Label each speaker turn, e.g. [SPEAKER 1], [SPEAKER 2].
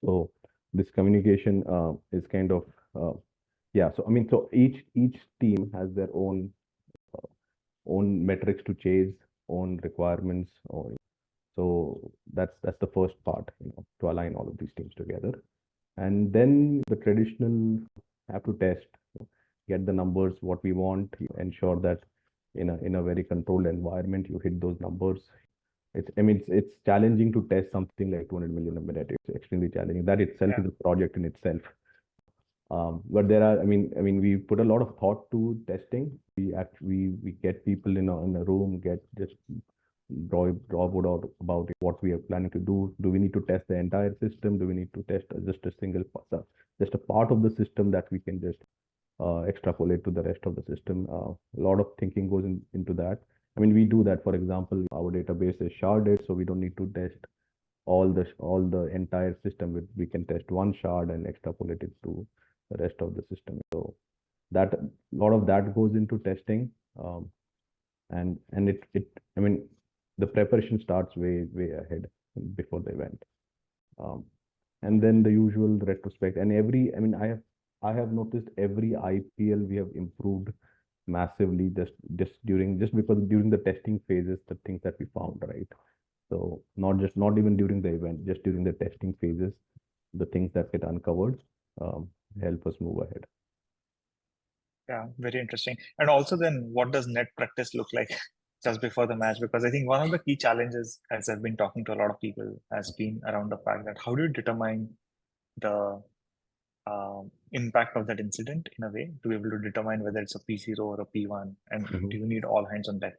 [SPEAKER 1] So this communication is kind of yeah. So I mean, so each team has their own metrics to chase, own requirements, or so that's the first part, to align all of these teams together. And then the traditional have to test, get the numbers what we want, ensure that in a very controlled environment you hit those numbers. I mean, it's challenging to test something like 200 million a minute. It's extremely challenging. That itself
[SPEAKER 2] Yeah.
[SPEAKER 1] is a project in itself. But there are, I mean, we put a lot of thought to testing. We get people in a room, get just draw board out about what we are planning to do. Do we need to test the entire system? Do we need to test just a single just a part of the system that we can just extrapolate to the rest of the system? A lot of thinking goes into that. I mean, we do that. For example, our database is sharded, so we don't need to test all the entire system. We can test one shard and extrapolate it to the rest of the system. So that a lot of that goes into testing, and it I mean, the preparation starts way ahead before the event, um, and then the usual retrospect. And I mean, I have noticed every IPL we have improved massively, just because during the testing phases, the things that we found, right? So not even during the event, just during the testing phases, the things that get uncovered um, help us move ahead.
[SPEAKER 2] Yeah, very interesting. And also then what does net practice look like just before the match? Because I think one of the key challenges, as I've been talking to a lot of people, has been around the fact that how do you determine the impact of that incident in a way to be able to determine whether it's a P0 or a P1, and do you need all hands on deck?